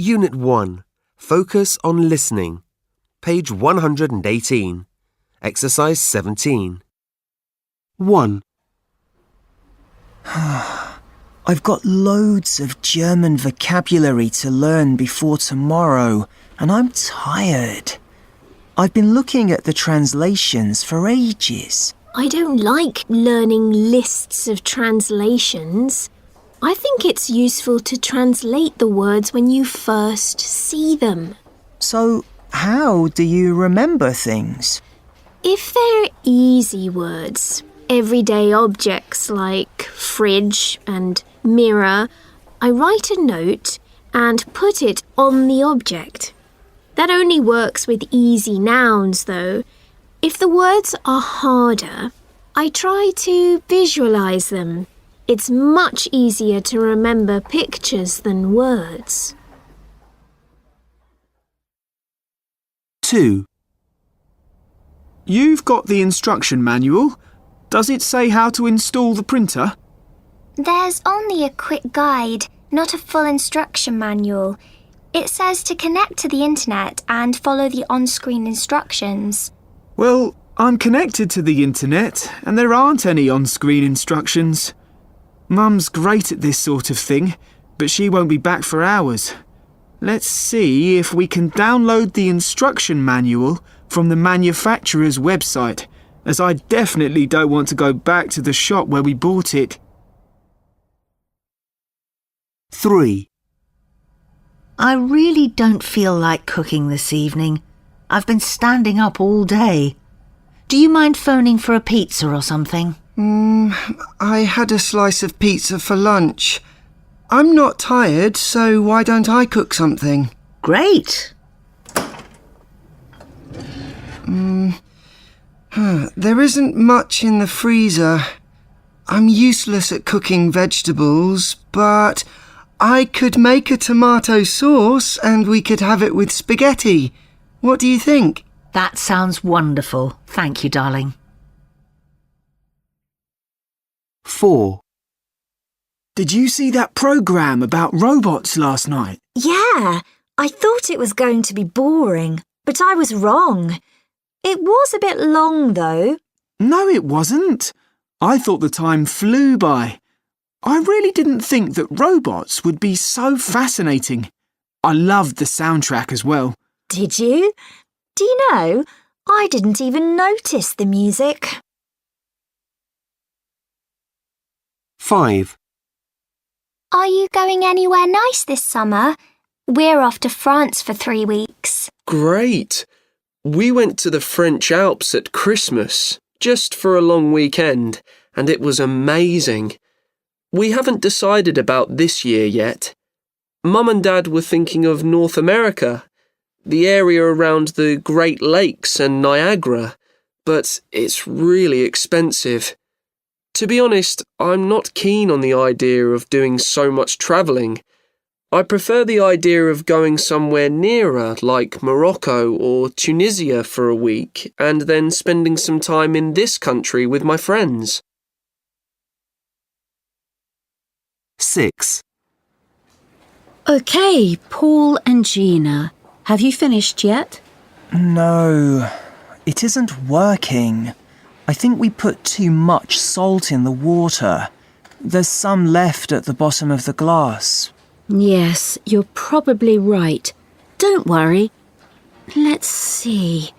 Unit 1. Focus on listening. Page 118. Exercise 17. 1. I've got loads of German vocabulary to learn before tomorrow, and I'm tired. I've been looking at the translations for ages. I don't like learning lists of translations. I think it's useful to translate the words when you first see them. So, how do you remember things? If they're easy words, everyday objects like fridge and mirror, I write a note and put it on the object. That only works with easy nouns, though. If the words are harder, I try to visualize them. It's much easier to remember pictures than words. 2. You've got the instruction manual. Does it say how to install the printer? There's only a quick guide, not a full instruction manual. It says to connect to the internet and follow the on-screen instructions. Well, I'm connected to the internet and there aren't any on-screen instructions. Mum's great at this sort of thing, but she won't be back for hours. Let's see if we can download the instruction manual from the manufacturer's website, as I definitely don't want to go back to the shop where we bought it. 3. I really don't feel like cooking this evening. I've been standing up all day. Do you mind phoning for a pizza or something? I had a slice of pizza for lunch. I'm not tired, so why don't I cook something? Great. There isn't much in the freezer. I'm useless at cooking vegetables, but I could make a tomato sauce and we could have it with spaghetti. What do you think? That sounds wonderful. Thank you, darling. 4. Did you see that programme about robots last night? Yeah, I thought it was going to be boring, but I was wrong. It was a bit long, though. No, it wasn't. I thought the time flew by. I really didn't think that robots would be so fascinating. I loved the soundtrack as well. Did you? Do you know, I didn't even notice the music. 5. Are you going anywhere nice this summer? We're off to France for 3 weeks. Great! We went to the French Alps at Christmas, just for a long weekend, and it was amazing. We haven't decided about this year yet. Mum and Dad were thinking of North America, the area around the Great Lakes and Niagara, but it's really expensive. To be honest, I'm not keen on the idea of doing so much travelling. I prefer the idea of going somewhere nearer, like Morocco or Tunisia for a week, and then spending some time in this country with my friends. 6. OK, Paul and Gina. Have you finished yet? No, it isn't working. I think we put too much salt in the water. There's some left at the bottom of the glass. Yes, you're probably right. Don't worry. Let's see.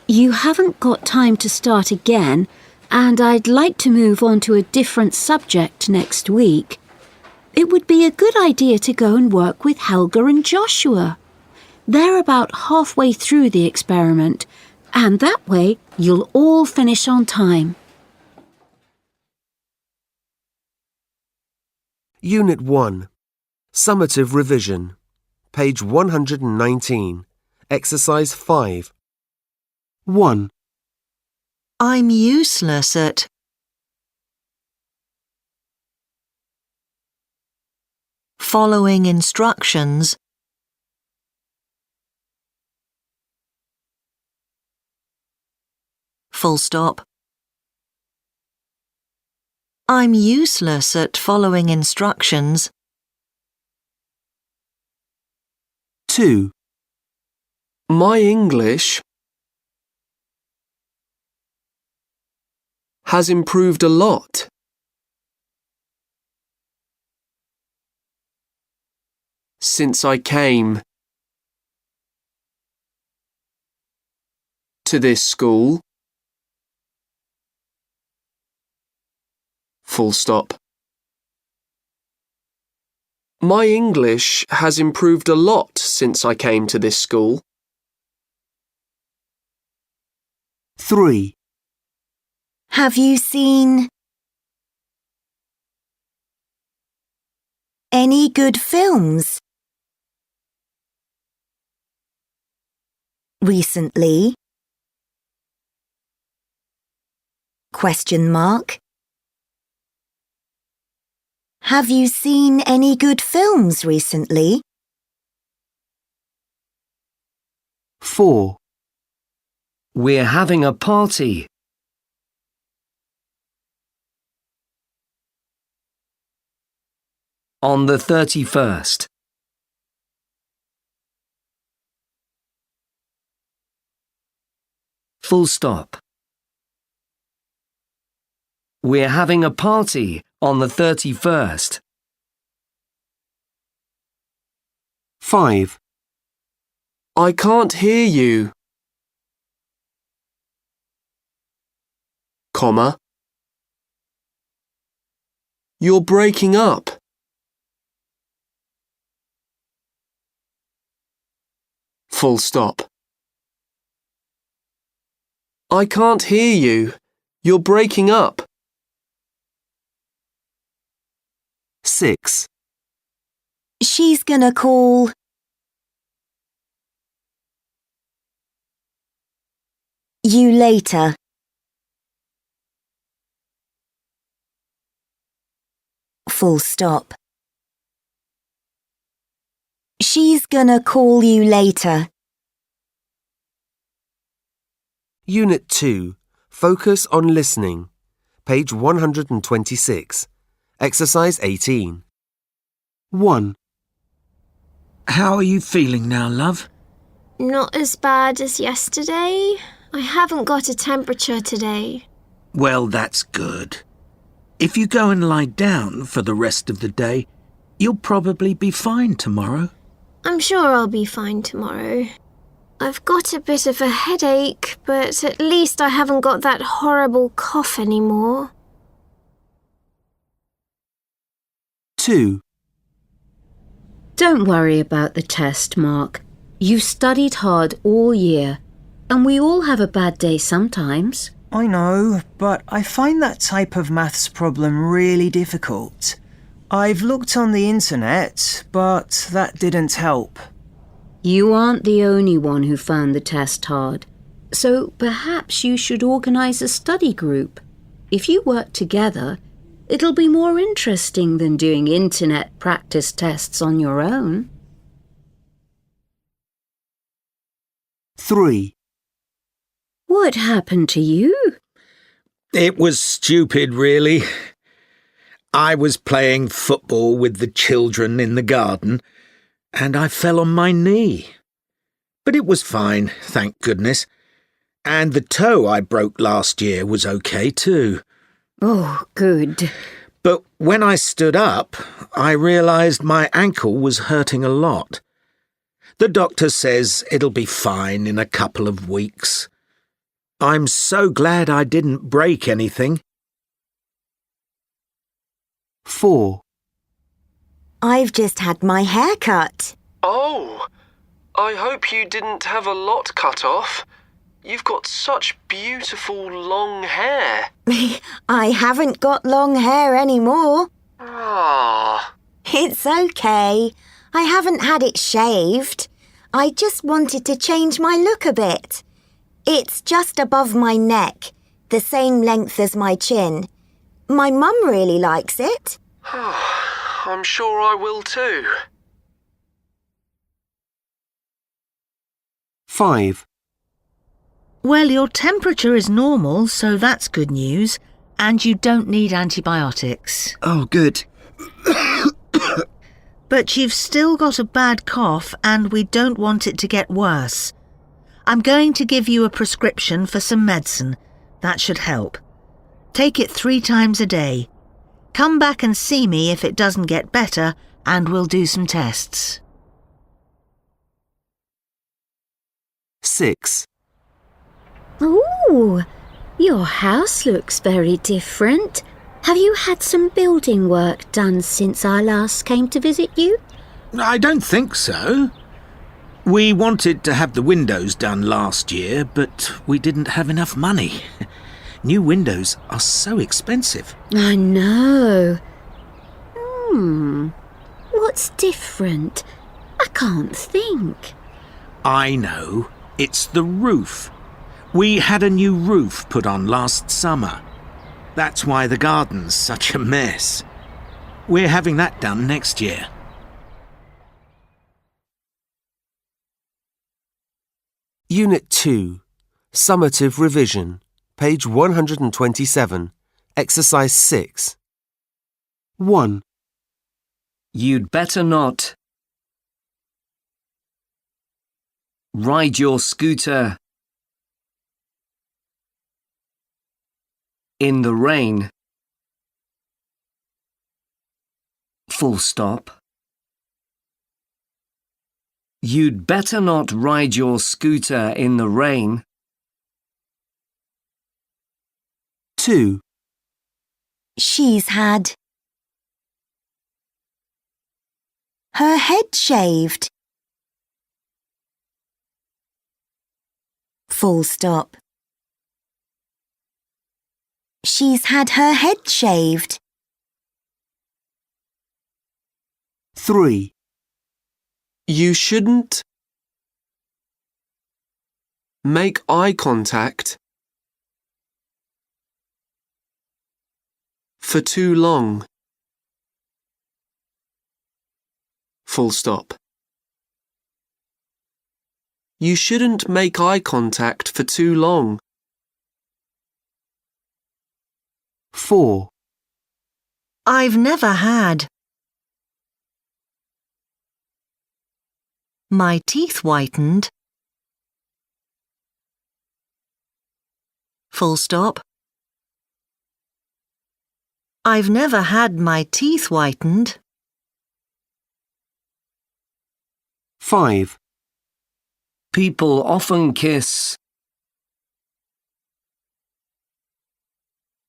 You haven't got time to start again, and I'd like to move on to a different subject next week. It would be a good idea to go and work with Helga and Joshua. They're about halfway through the experiment, and that way you'll all finish on time. Unit 1. Summative revision. Page 119. Exercise 5. 1. I'm useless at... following instructions. Full stop. I'm useless at following instructions. 2. My English has improved a lot since I came to this school. Full stop. My English has improved a lot since I came to this school. 3. Have you seen any good films recently? Question mark. Have you seen any good films recently? 4. We're having a party. On the 31st. Full stop. We're having a party on the 31st. 5. I can't hear you. Comma. You're breaking up. Full stop. I can't hear you. You're breaking up. 6. She's gonna call you later. Full stop. She's gonna call you later. Unit 2. Focus on listening. Page 126. Exercise 18. 1. How are you feeling now, love? Not as bad as yesterday. I haven't got a temperature today. Well, that's good. If you go and lie down for the rest of the day, you'll probably be fine tomorrow. I'm sure I'll be fine tomorrow. I've got a bit of a headache, but at least I haven't got that horrible cough anymore. 2. Don't worry about the test, Mark. You've studied hard all year, and we all have a bad day sometimes. I know, but I find that type of maths problem really difficult. I've looked on the internet, but that didn't help. You aren't the only one who found the test hard, so perhaps you should organise a study group. If you work together, it'll be more interesting than doing internet practice tests on your own. 3. What happened to you? It was stupid, really. I was playing football with the children in the garden, and I fell on my knee. But it was fine, thank goodness. And the toe I broke last year was okay too. Oh, good. But when I stood up, I realised my ankle was hurting a lot. The doctor says it'll be fine in a couple of weeks. I'm so glad I didn't break anything. 4. I've just had my hair cut. Oh, I hope you didn't have a lot cut off. You've got such beautiful long hair. I haven't got long hair anymore. Ah. It's okay. I haven't had it shaved. I just wanted to change my look a bit. It's just above my neck, the same length as my chin. My mum really likes it. I'm sure I will too. 5. Well, your temperature is normal, so that's good news. And you don't need antibiotics. Oh, good. but you've still got a bad cough and we don't want it to get worse. I'm going to give you a prescription for some medicine. That should help. Take it 3 times a day. Come back and see me if it doesn't get better and we'll do some tests. 6. Ooh, your house looks very different. Have you had some building work done since I last came to visit you? I don't think so. We wanted to have the windows done last year, but we didn't have enough money. New windows are so expensive. I know. What's different? I can't think. I know. It's the roof. We had a new roof put on last summer. That's why the garden's such a mess. We're having that done next year. Unit 2. Summative Revision. Page 127. Exercise 6. 1. You'd better not ride your scooter in the rain. Full stop. You'd better not ride your scooter in the rain. 2. She's had her head shaved. Full stop. She's had her head shaved. 3. You shouldn't make eye contact for too long. Full stop. You shouldn't make eye contact for too long. 4. I've never had my teeth whitened. Full stop. I've never had my teeth whitened. 5. People often kiss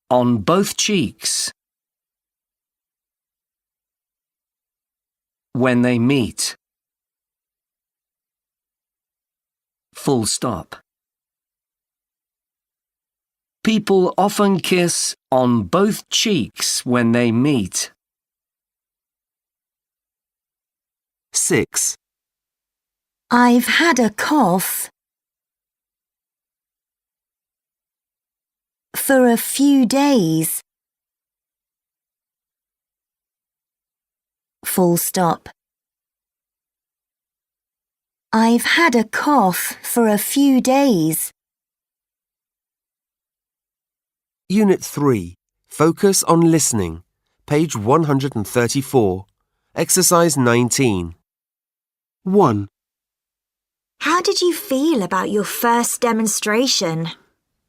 on both cheeks when they meet. Full stop. People often kiss on both cheeks when they meet. 6. I've had a cough for a few days. Full stop. I've had a cough for a few days. Unit 3. Focus on listening. Page 134. Exercise 19. 1. How did you feel about your first demonstration?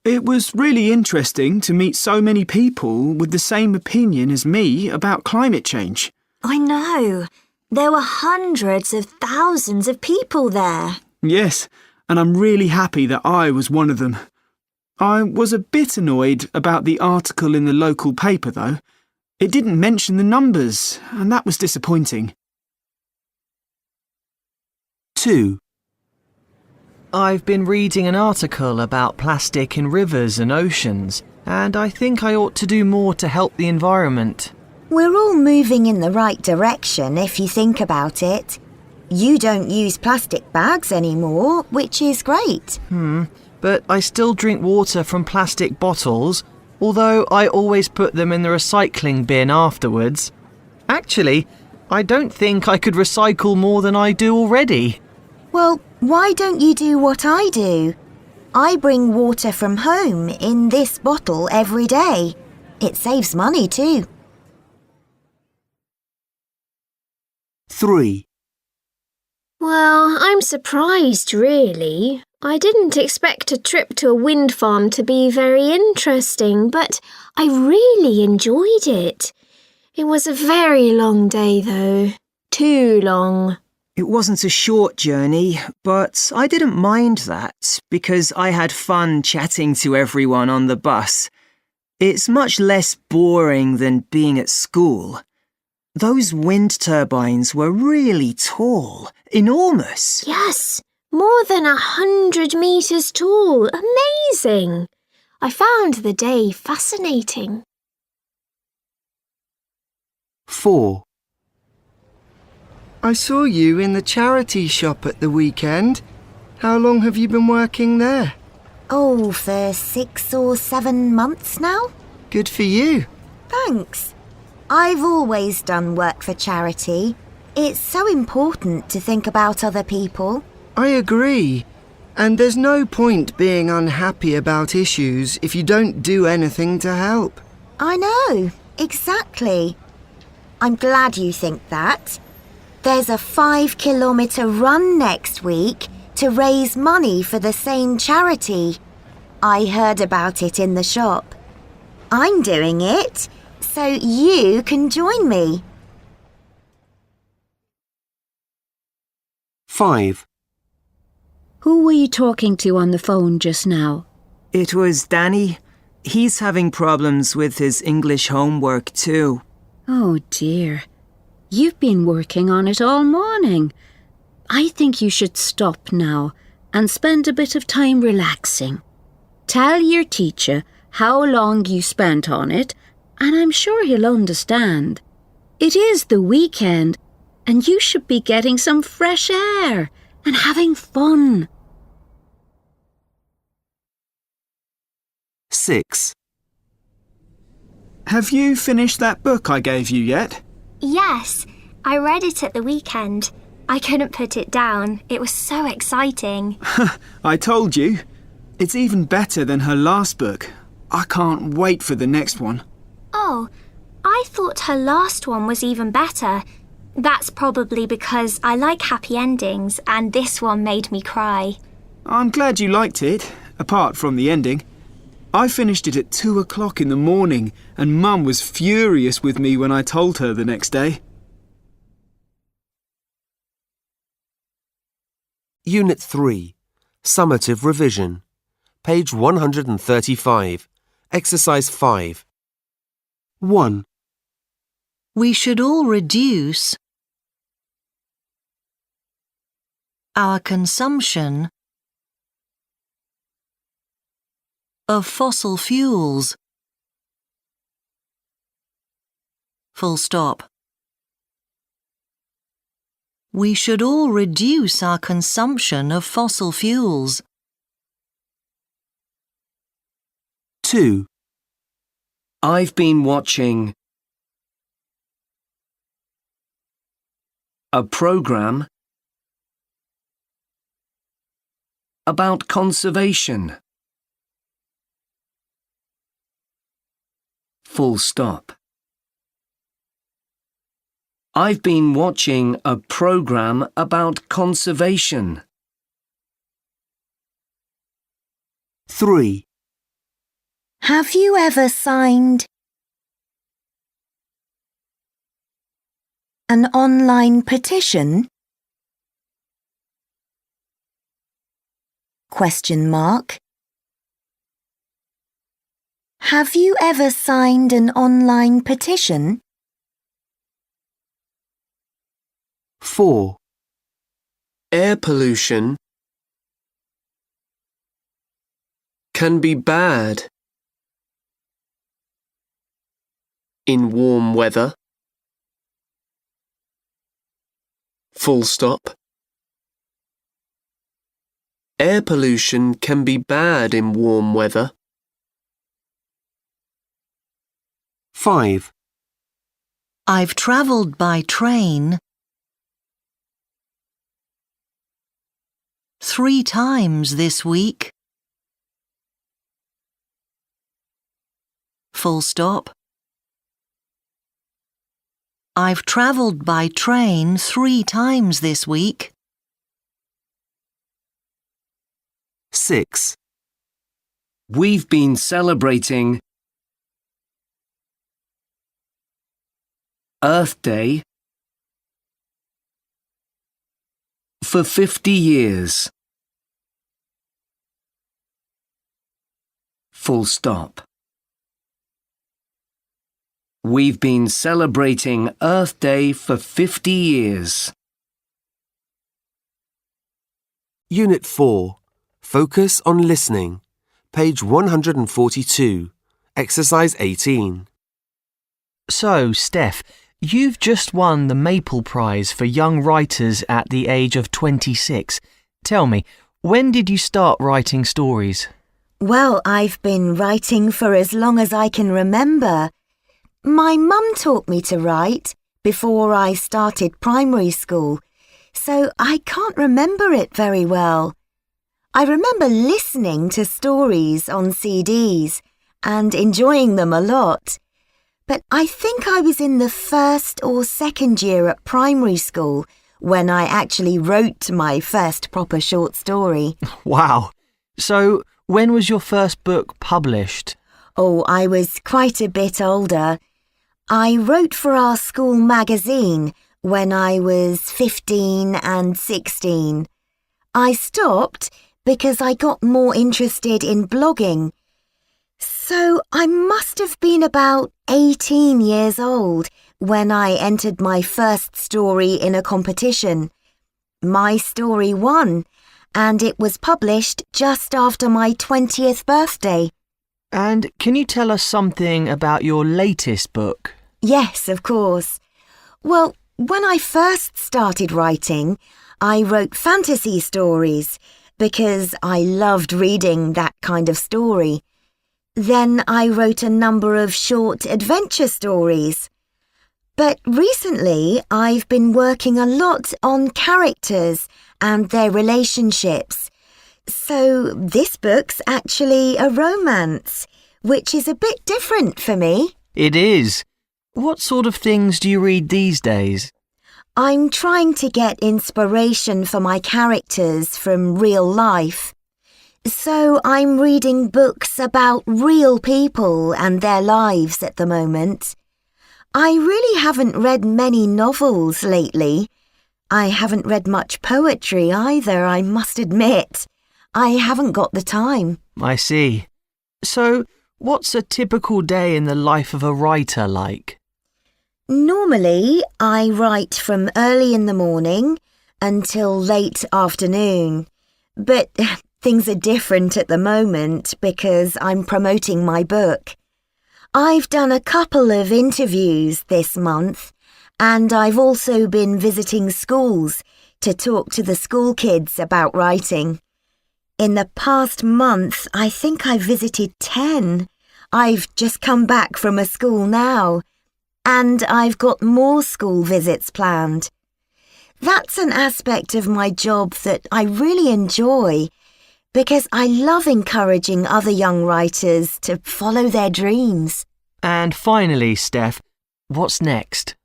It was really interesting to meet so many people with the same opinion as me about climate change. I know. There were hundreds of thousands of people there. Yes, and I'm really happy that I was one of them. I was a bit annoyed about the article in the local paper, though. It didn't mention the numbers, and that was disappointing. 2. I've been reading an article about plastic in rivers and oceans, and I think I ought to do more to help the environment. We're all moving in the right direction if you think about it. You don't use plastic bags anymore, which is great. But I still drink water from plastic bottles, although I always put them in the recycling bin afterwards. Actually, I don't think I could recycle more than I do already. Well, why don't you do what I do? I bring water from home in this bottle every day. It saves money too. 3, Well, I'm surprised, really. I didn't expect a trip to a wind farm to be very interesting, but I really enjoyed it. It was a very long day, though. Too long. It wasn't a short journey, but I didn't mind that because I had fun chatting to everyone on the bus. It's much less boring than being at school. Those wind turbines were really tall, enormous. Yes, more than 100 meters tall. Amazing. I found the day fascinating. 4, I saw you in the charity shop at the weekend. How long have you been working there? Oh, for 6 or 7 months now? Good for you. Thanks. I've always done work for charity. It's so important to think about other people. I agree. And there's no point being unhappy about issues if you don't do anything to help. I know, exactly. I'm glad you think that. There's a 5-kilometre run next week to raise money for the same charity. I heard about it in the shop. I'm doing it, so you can join me. 5, Who were you talking to on the phone just now? It was Danny. He's having problems with his English homework too. Oh dear. You've been working on it all morning. I think you should stop now and spend a bit of time relaxing. Tell your teacher how long you spent on it, and I'm sure he'll understand. It is the weekend, and you should be getting some fresh air and having fun. 6, Have you finished that book I gave you yet? Yes, I read it at the weekend. I couldn't put it down. It was so exciting. I told you. It's even better than her last book. I can't wait for the next one. Oh, I thought her last one was even better. That's probably because I like happy endings and this one made me cry. I'm glad you liked it, apart from the ending. I finished it at 2 o'clock in the morning and Mum was furious with me when I told her the next day. Unit 3, Summative Revision, page 135, exercise 5. 1, We should all reduce our consumption of fossil fuels. Full stop. We should all reduce our consumption of fossil fuels. 2, I've been watching a program about conservation. Full stop. I've been watching a program about conservation. 3, Have you ever signed an online petition? Question mark. Have you ever signed an online petition? 4, Air pollution can be bad in warm weather. Full stop. Air pollution can be bad in warm weather. 5, I've travelled by train 3 times this week. Full stop. I've travelled by train 3 times this week. 6. We've been celebrating Earth Day for 50 years. Full stop. We've been celebrating Earth Day for 50 years. Unit 4. Focus on listening. Page 142. Exercise 18. So, Steph, you've just won the Maple Prize for Young Writers at the age of 26. Tell me, when did you start writing stories? Well, I've been writing for as long as I can remember. My mum taught me to write before I started primary school, so I can't remember it very well. I remember listening to stories on CDs and enjoying them a lot. But I think I was in the first or second year at primary school when I actually wrote my first proper short story. Wow. So, when was your first book published? Oh, I was quite a bit older. I wrote for our school magazine when I was 15 and 16. I stopped because I got more interested in blogging. So I must have been about 18 years old when I entered my first story in a competition. My story won, and it was published just after my 20th birthday. And can you tell us something about your latest book? Yes, of course. Well, when I first started writing, I wrote fantasy stories because I loved reading that kind of story. Then I wrote a number of short adventure stories. But recently, I've been working a lot on characters and their relationships. So this book's actually a romance, which is a bit different for me. It is. What sort of things do you read these days? I'm trying to get inspiration for my characters from real life. So I'm reading books about real people and their lives at the moment. I really haven't read many novels lately. I haven't read much poetry either, I must admit. I haven't got the time. I see. So, what's a typical day in the life of a writer like? Normally, I write from early in the morning until late afternoon. But things are different at the moment because I'm promoting my book. I've done a couple of interviews this month, and I've also been visiting schools to talk to the school kids about writing. In the past month, I think I visited 10. I've just come back from a school now, and I've got more school visits planned. That's an aspect of my job that I really enjoy because I love encouraging other young writers to follow their dreams. And finally, Steph, what's next?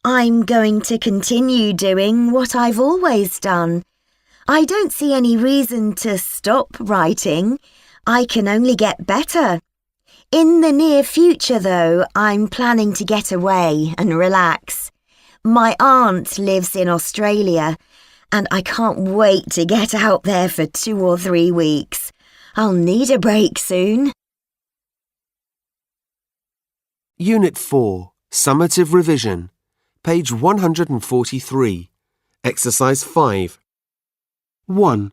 I'm going to continue doing what I've always done. I don't see any reason to stop writing. I can only get better. In the near future, though, I'm planning to get away and relax. My aunt lives in Australia, and I can't wait to get out there for 2 or 3 weeks. I'll need a break soon. Unit 4. Summative Revision. Page 143. Exercise 5. 1.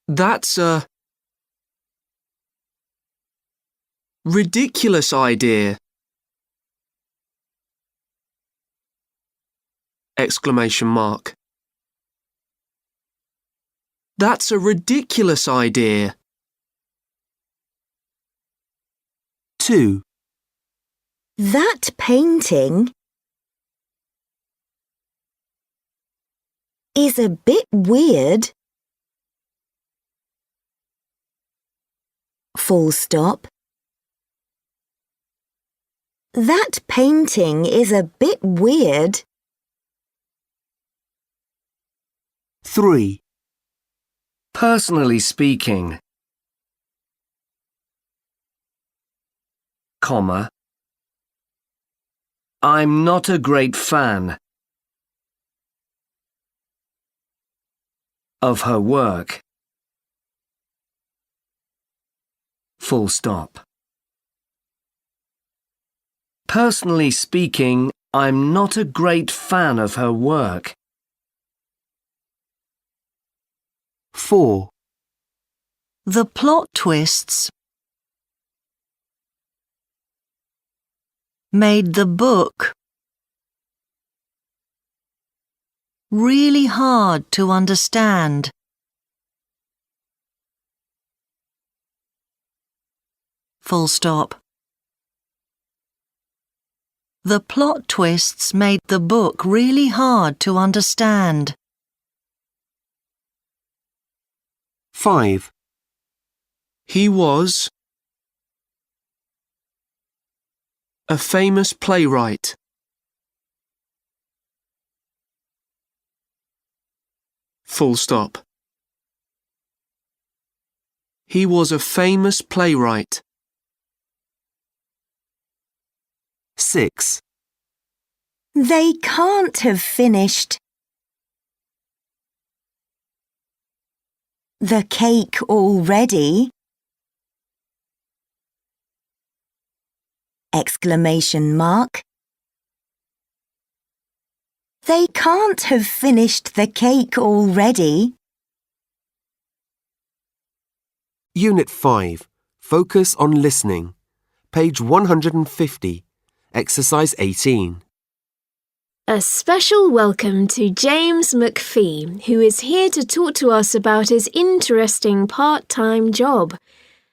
That's a ridiculous idea! Exclamation mark. That's a ridiculous idea! 2. That painting is a bit weird. Full stop. That painting is a bit weird. 3. Personally speaking, comma, I'm not a great fan of her work. Full stop. Personally speaking, I'm not a great fan of her work. 4. The plot twists made the book really hard to understand. Full stop. The plot twists made the book really hard to understand. 5. He was a famous playwright. Full stop. He was a famous playwright. 6. They can't have finished the cake already. Exclamation mark. They can't have finished the cake already. Unit 5. Focus on listening. Page 150. Exercise 18. A special welcome to James McPhee, who is here to talk to us about his interesting part-time job.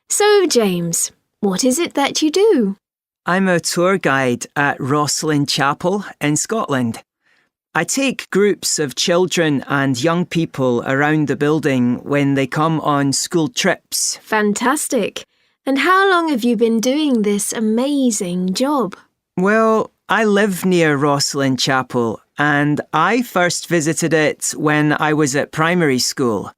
So, James, what is it that you do? I'm a tour guide at Rosslyn Chapel in Scotland. I take groups of children and young people around the building when they come on school trips. Fantastic. And how long have you been doing this amazing job? Well, I live near Rosslyn Chapel and I first visited it when I was at primary school.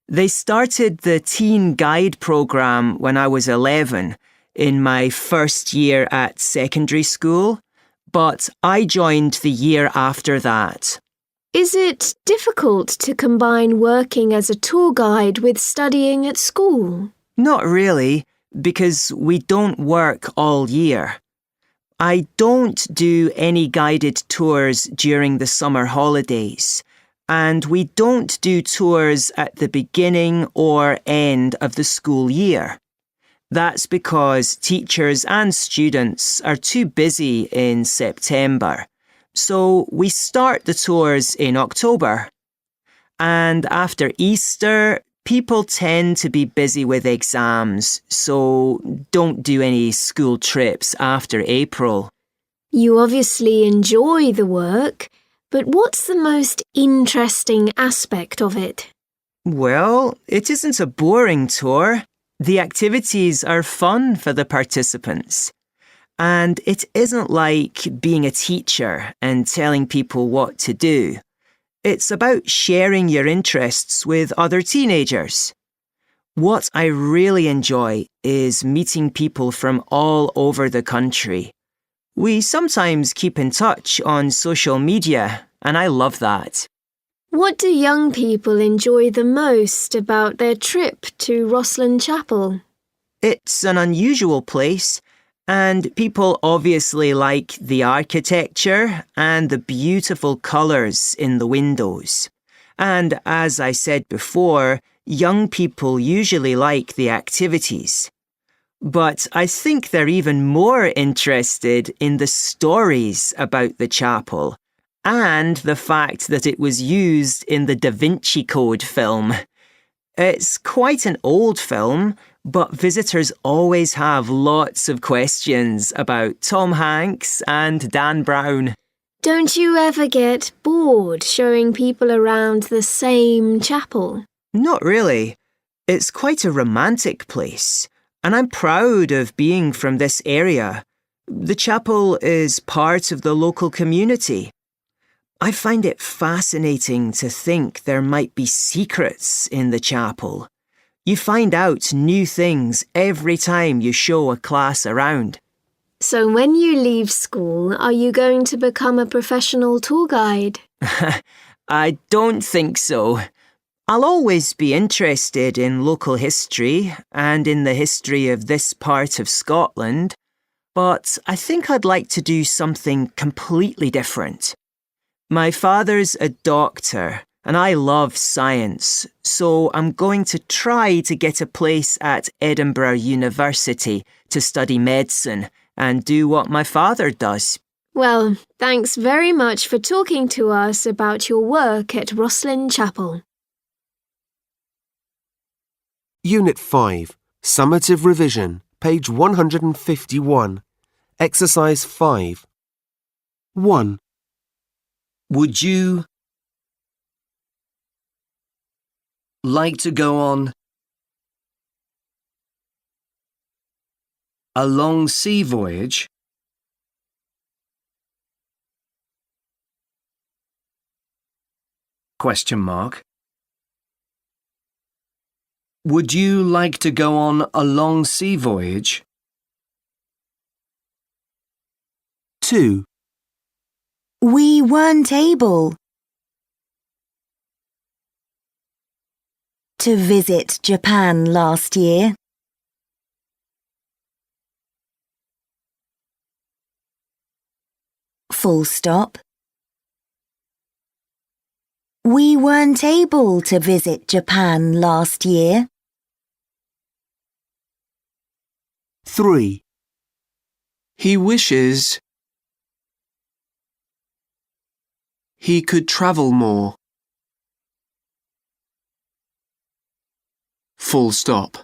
They started the Teen Guide programme when I was 11 in my first year at secondary school, but I joined the year after that. Is it difficult to combine working as a tour guide with studying at school? Not really, because we don't work all year. I don't do any guided tours during the summer holidays, and we don't do tours at the beginning or end of the school year. That's because teachers and students are too busy in September, so we start the tours in October. And after Easter, people tend to be busy with exams, so don't do any school trips after April. You obviously enjoy the work, but what's the most interesting aspect of it? Well, it isn't a boring tour. The activities are fun for the participants. And it isn't like being a teacher and telling people what to do. It's about sharing your interests with other teenagers. What I really enjoy is meeting people from all over the country. We sometimes keep in touch on social media, and I love that. What do young people enjoy the most about their trip to Rosslyn Chapel? It's an unusual place, and people obviously like the architecture and the beautiful colours in the windows. And as I said before, young people usually like the activities. But I think they're even more interested in the stories about the chapel and the fact that it was used in the Da Vinci Code film. It's quite an old film, but visitors always have lots of questions about Tom Hanks and Dan Brown. Don't you ever get bored showing people around the same chapel? Not really. It's quite a romantic place, and I'm proud of being from this area. The chapel is part of the local community. I find it fascinating to think there might be secrets in the chapel. You find out new things every time you show a class around. So when you leave school, are you going to become a professional tour guide? I don't think so. I'll always be interested in local history and in the history of this part of Scotland, but I think I'd like to do something completely different. My father's a doctor, and I love science, so I'm going to try to get a place at Edinburgh University to study medicine and do what my father does. Well, thanks very much for talking to us about your work at Roslin Chapel. Unit 5, Summative Revision, page 151. Exercise 5. 1. Would you like to go on a long sea voyage? Question mark. Would you like to go on a long sea voyage? 2. We weren't able to visit Japan last year. Full stop. We weren't able to visit Japan last year. 3. He wishes he could travel more. Full stop.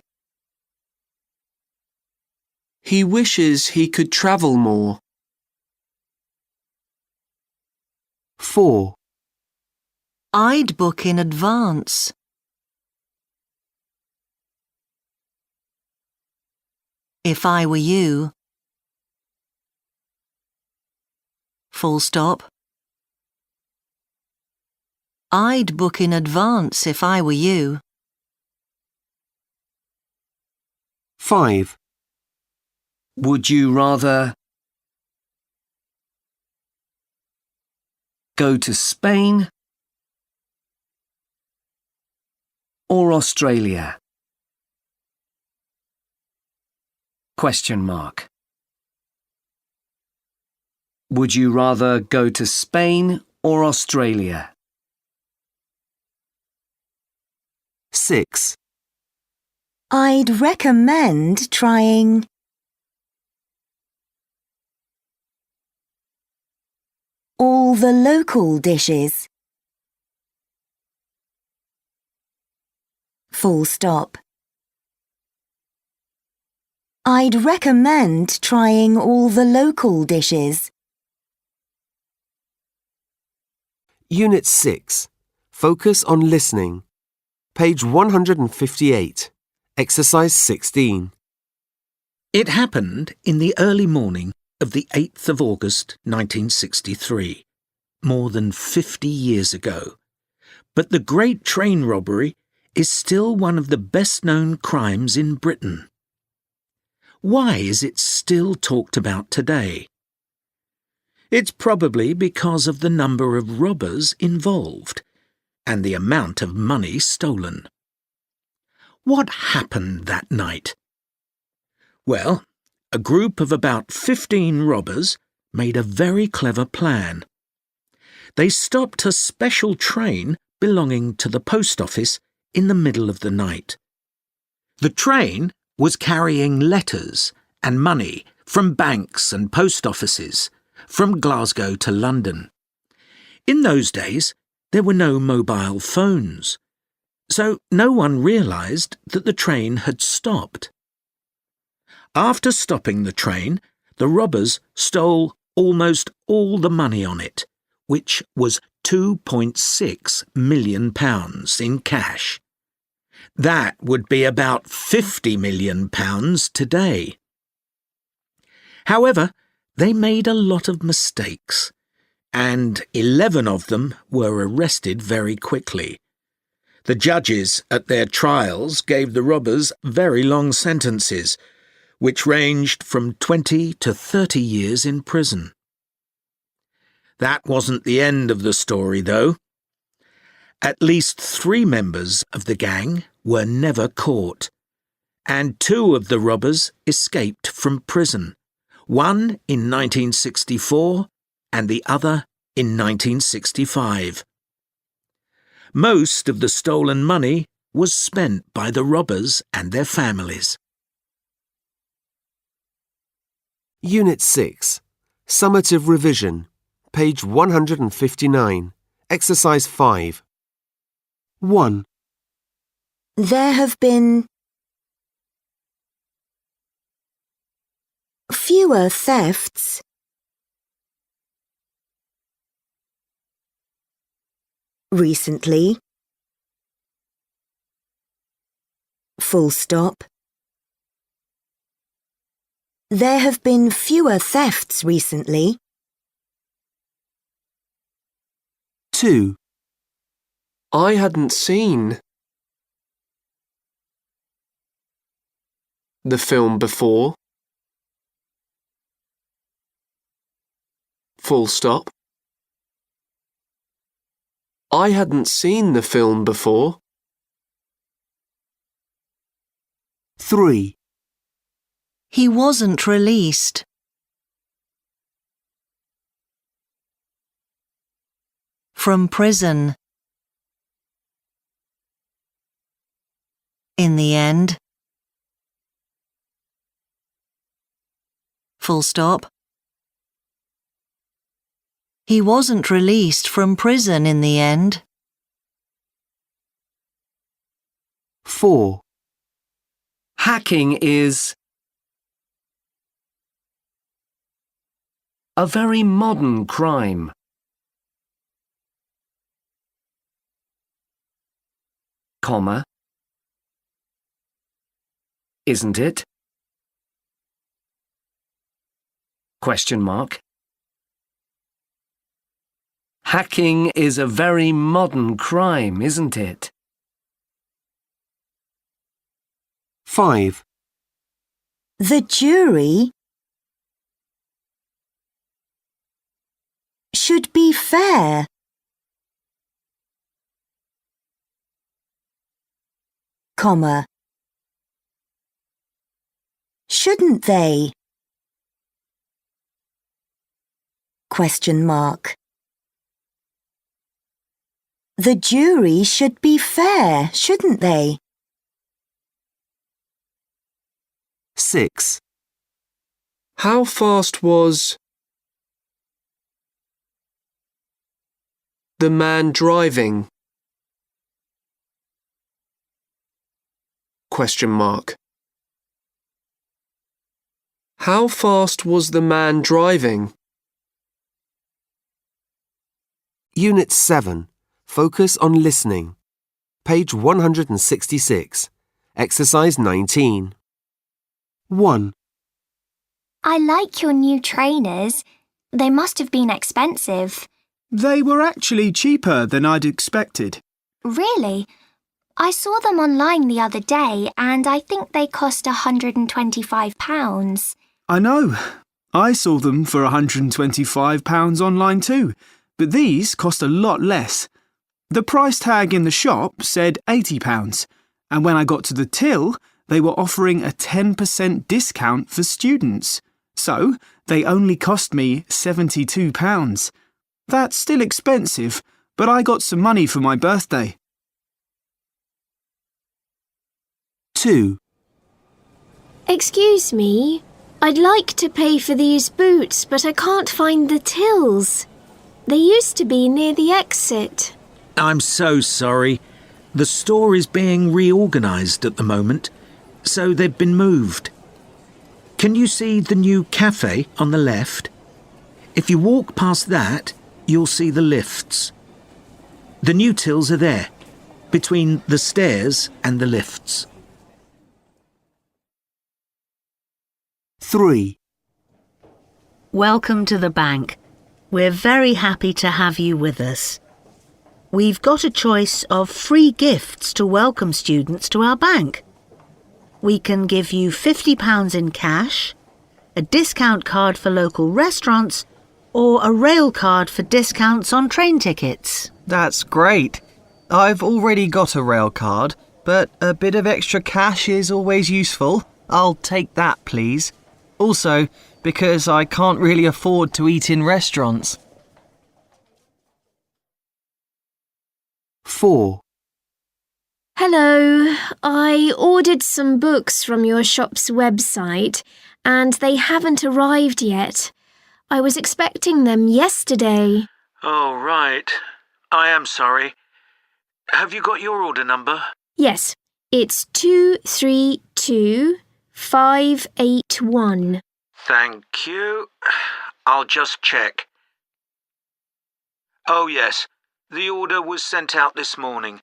He wishes he could travel more. 4. I'd book in advance. If I were you. Full stop. I'd book in advance if I were you. 5. Would you rather go to Spain or Australia? Question mark. Would you rather go to Spain or Australia? 6. I'd recommend trying all the local dishes. Full stop. I'd recommend trying all the local dishes. Unit 6, Focus on Listening, page 158. Exercise 16. It happened in the early morning of the 8th of August 1963, more than 50 years ago. But the Great Train Robbery is still one of the best-known crimes in Britain. Why is it still talked about today? It's probably because of the number of robbers involved and the amount of money stolen. What happened that night? Well, a group of about 15 robbers made a very clever plan. They stopped a special train belonging to the post office in the middle of the night. The train was carrying letters and money from banks and post offices from Glasgow to London. In those days, there were no mobile phones, so no one realised that the train had stopped. After stopping the train, the robbers stole almost all the money on it, which was £2.6 million in cash. That would be about £50 million today. However, They made a lot of mistakes, and 11 of them were arrested very quickly. The judges at their trials gave the robbers very long sentences, which ranged from 20 to 30 years in prison. That wasn't the end of the story, though. At least 3 members of the gang were never caught, and 2 of the robbers escaped from prison, one in 1964 and the other in 1965. Most of the stolen money was spent by the robbers and their families. Unit 6. Summative Revision. Page 159. Exercise 5. 1. There have been fewer thefts. Recently. Full stop. There have been fewer thefts recently. 2. I hadn't seen the film before. Full stop. I hadn't seen the film before. 3. He wasn't released. From prison. In the end. Full stop. He wasn't released from prison in the end. 4. Hacking is a very modern crime. Comma. Isn't it? Question mark. Hacking is a very modern crime, isn't it? 5. The jury should be fair. Comma. Shouldn't they? Question mark. The jury should be fair, shouldn't they? 6. How fast was the man driving? Question mark. How fast was the man driving? Unit 7. Focus on listening. Page 166. Exercise 19. 1. I like your new trainers. They must have been expensive. They were actually cheaper than I'd expected. Really? I saw them online the other day and I think they cost £125. I know. I saw them for £125 online too, but these cost a lot less. The price tag in the shop said £80, and when I got to the till, they were offering a 10% discount for students. So, they only cost me £72. That's still expensive, but I got some money for my birthday. 2. Excuse me, I'd like to pay for these boots, but I can't find the tills. They used to be near the exit. I'm so sorry. The store is being reorganised at the moment, so they've been moved. Can you see the new cafe on the left? If you walk past that, you'll see the lifts. The new tills are there, between the stairs and the lifts. 3. welcome to the bank. We're very happy to have you with us. We've got a choice of free gifts to welcome students to our bank. We can give you £50 in cash, a discount card for local restaurants, or a rail card for discounts on train tickets. That's great. I've already got a rail card, but a bit of extra cash is always useful. I'll take that, please. Also, because I can't really afford to eat in restaurants. 4. Hello, I ordered some books from your shop's website and they haven't arrived yet. I was expecting them yesterday. Oh, right. I am sorry. Have you got your order number? Yes, it's 232581. Thank you. I'll just check. Oh, yes. The order was sent out this morning.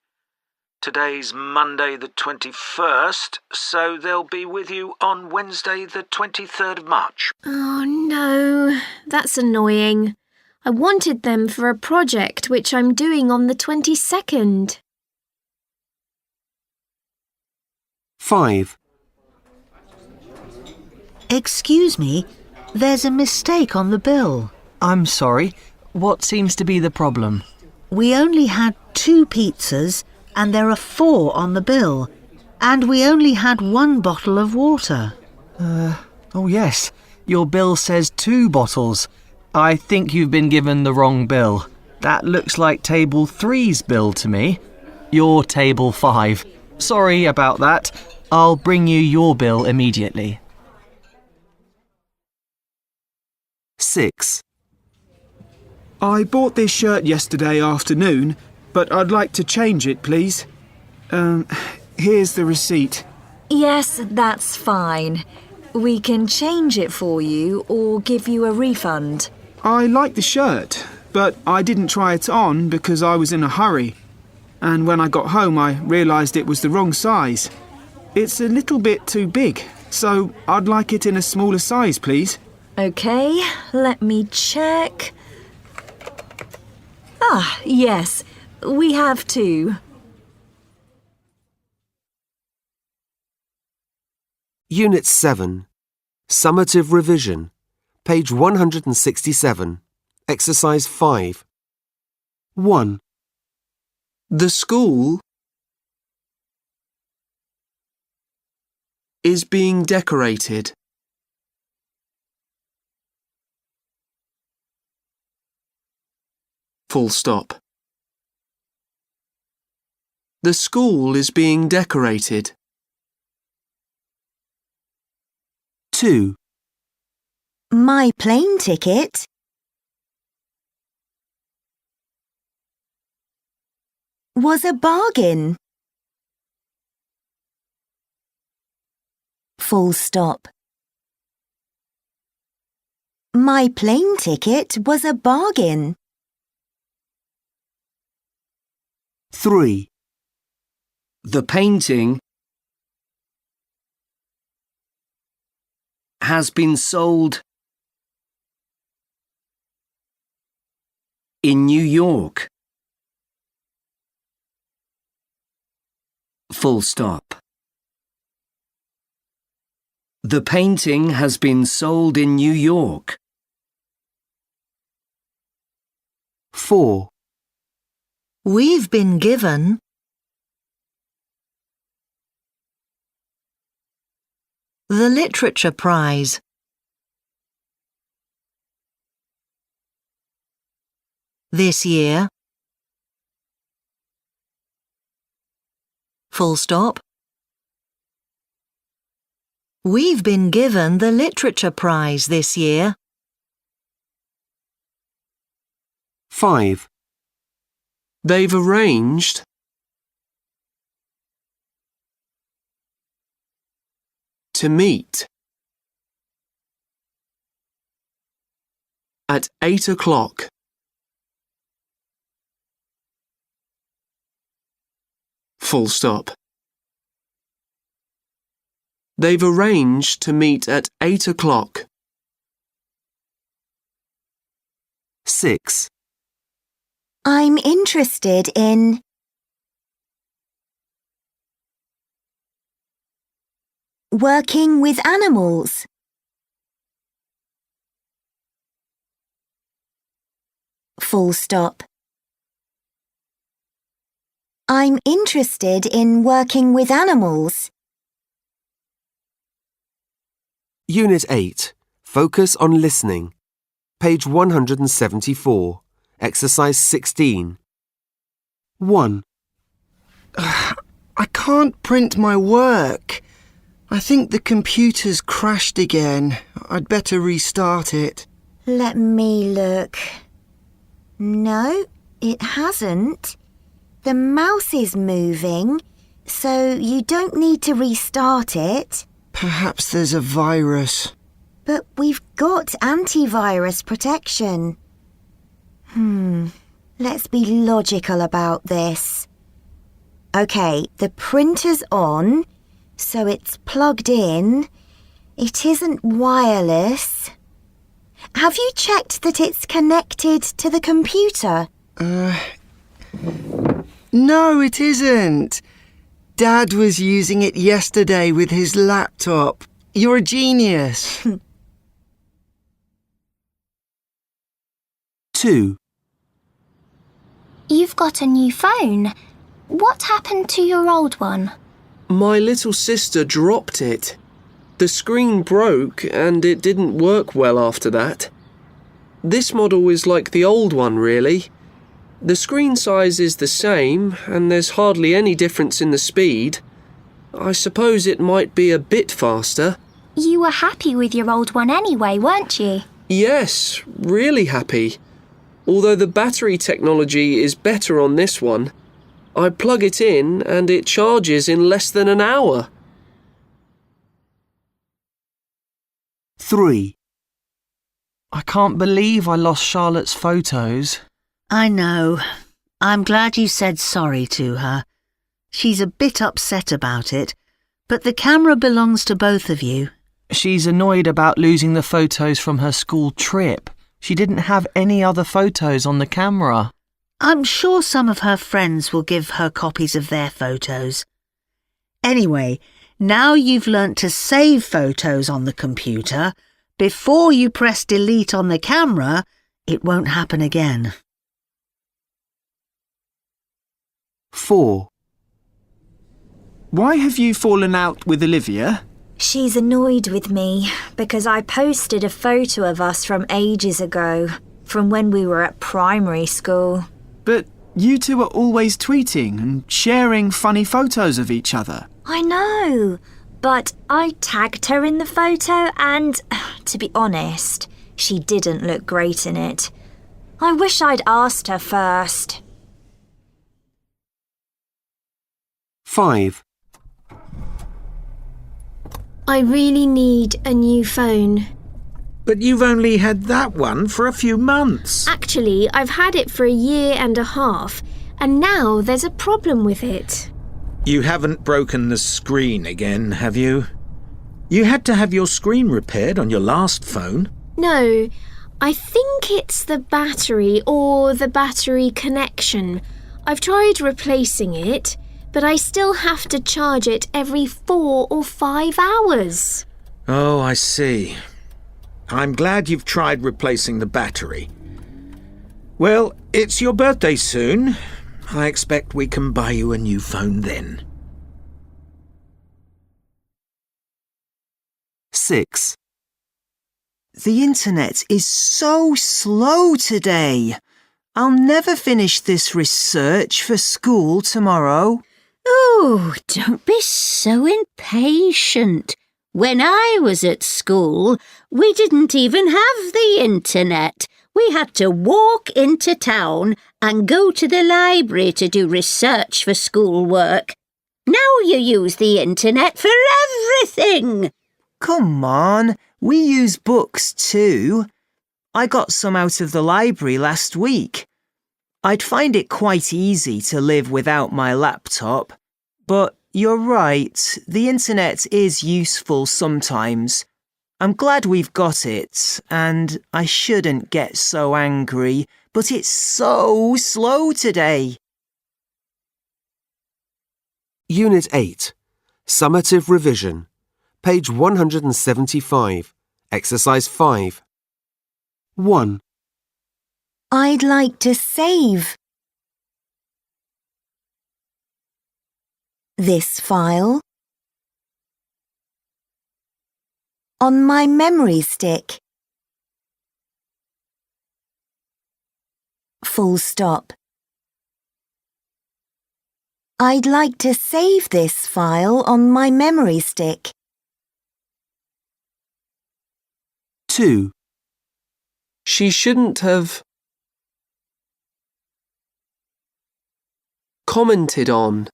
Today's Monday the 21st, so they'll be with you on Wednesday the 23rd of March. Oh no, that's annoying. I wanted them for a project which I'm doing on the 22nd. 5. Excuse me, there's a mistake on the bill. I'm sorry. What seems to be the problem? We only had 2 pizzas and there are 4 on the bill. And we only had 1 bottle of water. Oh yes, your bill says 2 bottles. I think you've been given the wrong bill. That looks like table 3's bill to me. You're table 5. Sorry about that. I'll bring you your bill immediately. 6. I bought this shirt yesterday afternoon, but I'd like to change it, please. Here's the receipt. Yes, that's fine. We can change it for you or give you a refund. I like the shirt, but I didn't try it on because I was in a hurry. And when I got home, I realised it was the wrong size. It's a little bit too big, so I'd like it in a smaller size, please. OK, let me check. Ah, yes, we have 2. Unit 7. Summative Revision. Page 167. Exercise 5. 1. The school is being decorated. Full stop. The school is being decorated. 2. My plane ticket was a bargain. Full stop. My plane ticket was a bargain. 3. The painting has been sold in New York. Full stop. The painting has been sold in New York. 4. We've been given the Literature Prize. This year. Full stop. We've been given the Literature Prize this year. 5. They've arranged to meet at 8 o'clock. Full stop. They've arranged to meet at 8 o'clock. 6. I'm interested in working with animals. Full stop. I'm interested in working with animals. Unit 8. Focus on listening. Page 174. Exercise 16. 1. I can't print my work. I think the computer's crashed again. I'd better restart it. Let me look. No, it hasn't. The mouse is moving, so you don't need to restart it. Perhaps there's a virus. But we've got antivirus protection. Let's be logical about this. OK, the printer's on, so it's plugged in. It isn't wireless. Have you checked that it's connected to the computer? No, it isn't. Dad was using it yesterday with his laptop. You're a genius. 2. You've got a new phone. What happened to your old one? My little sister dropped it. The screen broke and it didn't work well after that. This model is like the old one, really. The screen size is the same and there's hardly any difference in the speed. I suppose it might be a bit faster. You were happy with your old one anyway, weren't you? Yes, really happy. Although the battery technology is better on this one. I plug it in and it charges in less than an hour. 3. I can't believe I lost Charlotte's photos. I know. I'm glad you said sorry to her. She's a bit upset about it, but the camera belongs to both of you. She's annoyed about losing the photos from her school trip. She didn't have any other photos on the camera. I'm sure some of her friends will give her copies of their photos. Anyway, now you've learnt to save photos on the computer, before you press delete on the camera, it won't happen again. 4. Why have you fallen out with Olivia? She's annoyed with me because I posted a photo of us from ages ago, from when we were at primary school. But you two are always tweeting and sharing funny photos of each other. I know, but I tagged her in the photo and, to be honest, she didn't look great in it. I wish I'd asked her first. 5. I really need a new phone. But you've only had that one for a few months. Actually, I've had it for a year and a half, and now there's a problem with it. You haven't broken the screen again, have you? You had to have your screen repaired on your last phone. No, I think it's the battery or the battery connection. I've tried replacing it, but I still have to charge it every 4 or 5 hours. Oh, I see. I'm glad you've tried replacing the battery. Well, it's your birthday soon. I expect we can buy you a new phone then. 6. The internet is so slow today. I'll never finish this research for school tomorrow. Oh, don't be so impatient. When I was at school, we didn't even have the internet. We had to walk into town and go to the library to do research for schoolwork. Now you use the internet for everything. Come on, we use books too. I got some out of the library last week. I'd find it quite easy to live without my laptop. But you're right, the internet is useful sometimes. I'm glad we've got it, and I shouldn't get so angry, but it's so slow today. Unit 8. Summative Revision. Page 175. Exercise 5. 1. I'd like to save this file on my memory stick. Full stop. I'd like to save this file on my memory stick. 2. She shouldn't have commented on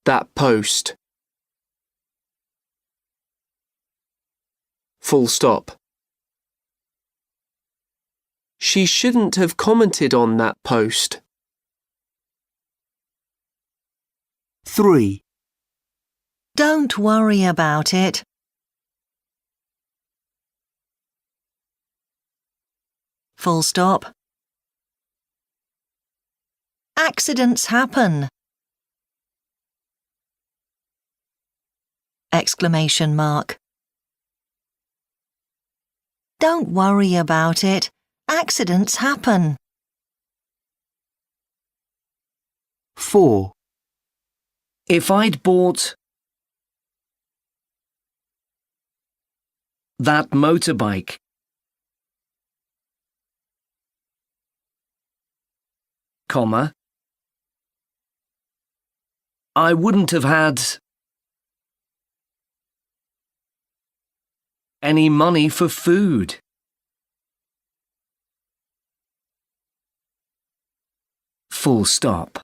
that post. Full stop. She shouldn't have commented on that post. 3. Don't worry about it. Full stop. Accidents happen. Exclamation mark. Don't worry about it. Accidents happen. 4. If I'd bought that motorbike, comma, I wouldn't have had any money for food. Full stop.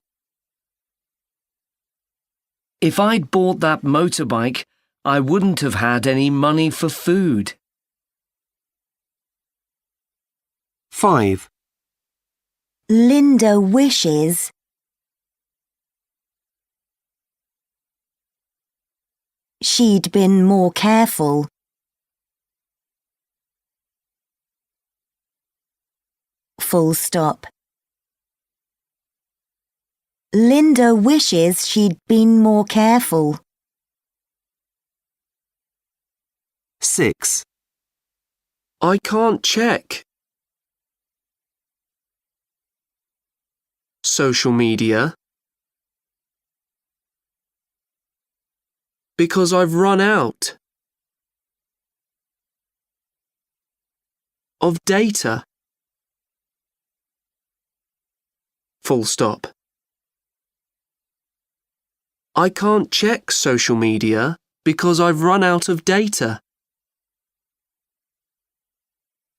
If I'd bought that motorbike, I wouldn't have had any money for food. 5. Linda wishes she'd been more careful. Full stop. Linda wishes she'd been more careful. 6. I can't check social media because I've run out of data. Full stop. I can't check social media because I've run out of data.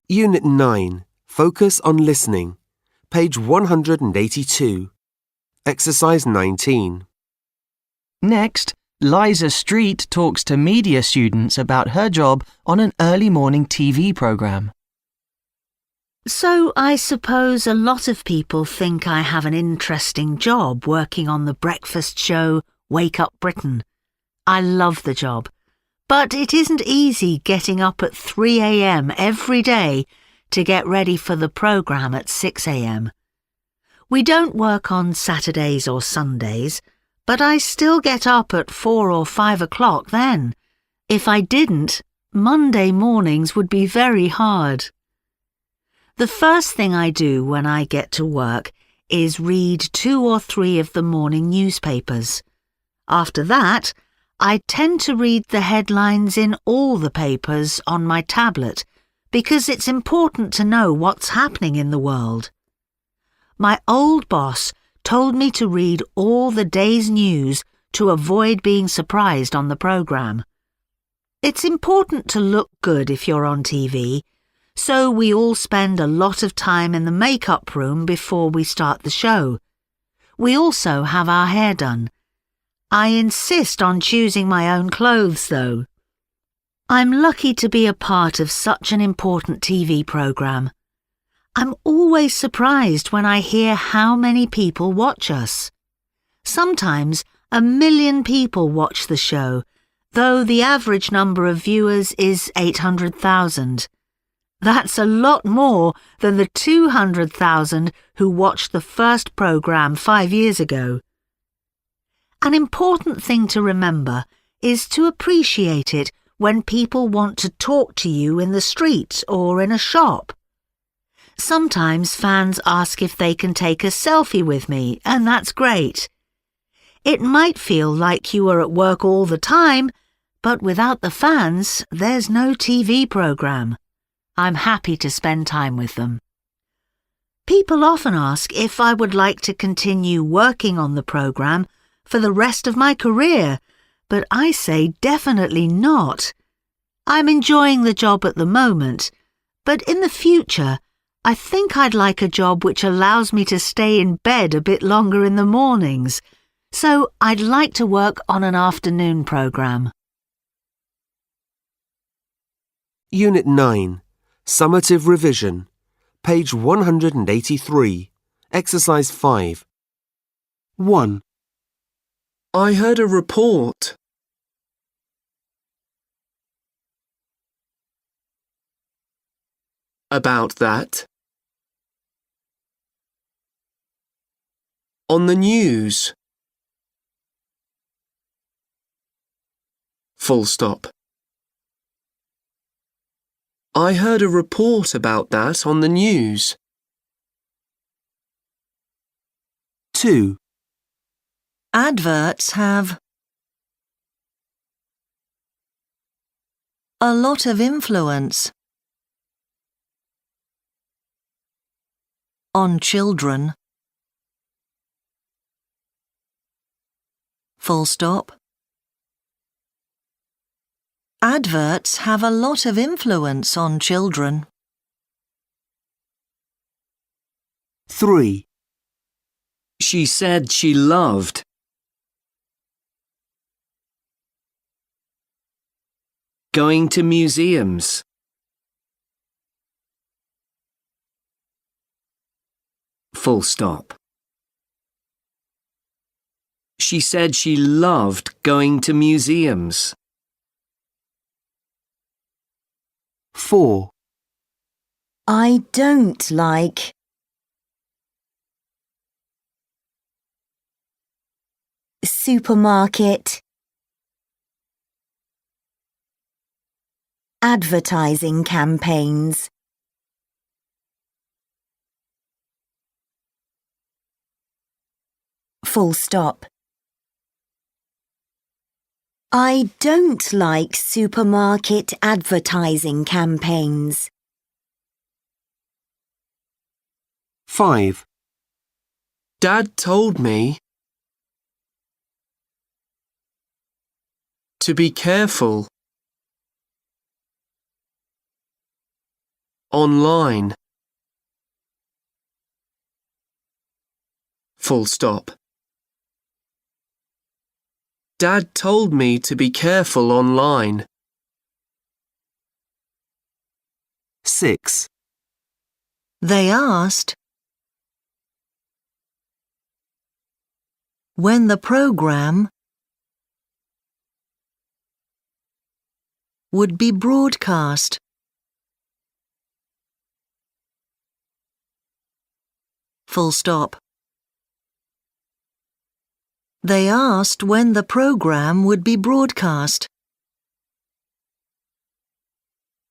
Unit 9. Focus on listening. Page 182. Exercise 19. Next, Liza Street talks to media students about her job on an early morning TV programme. So I suppose a lot of people think I have an interesting job working on the breakfast show Wake Up Britain. I love the job, but it isn't easy getting up at 3 a.m. every day to get ready for the programme at 6 a.m. We don't work on Saturdays or Sundays, but I still get up at 4 or 5 o'clock then. If I didn't, Monday mornings would be very hard. The first thing I do when I get to work is read 2 or 3 of the morning newspapers. After that, I tend to read the headlines in all the papers on my tablet because it's important to know what's happening in the world. My old boss told me to read all the day's news to avoid being surprised on the programme. It's important to look good if you're on TV, so we all spend a lot of time in the makeup room before we start the show. We also have our hair done. I insist on choosing my own clothes, though. I'm lucky to be a part of such an important TV programme. I'm always surprised when I hear how many people watch us. Sometimes 1 million people watch the show, though the average number of viewers is 800,000. That's a lot more than the 200,000 who watched the first programme 5 years ago. An important thing to remember is to appreciate it when people want to talk to you in the street or in a shop. Sometimes fans ask if they can take a selfie with me, and that's great. It might feel like you are at work all the time, but without the fans, there's no TV programme. I'm happy to spend time with them. People often ask if I would like to continue working on the programme for the rest of my career, but I say definitely not. I'm enjoying the job at the moment, but in the future, I think I'd like a job which allows me to stay in bed a bit longer in the mornings, so I'd like to work on an afternoon programme. Unit 9, Summative Revision, page 183, exercise 5. 1. I heard a report. About that. On the news. Full stop. I heard a report about that on the news. 2. Adverts have a lot of influence on children. Full stop. Adverts have a lot of influence on children. 3. She said she loved going to museums. Full stop. She said she loved going to museums. 4. I don't like supermarket advertising campaigns. Full stop. I don't like supermarket advertising campaigns. 5. Dad told me to be careful online. Full stop. Dad told me to be careful online. 6. They asked when the programme would be broadcast. Full stop. They asked when the programme would be broadcast.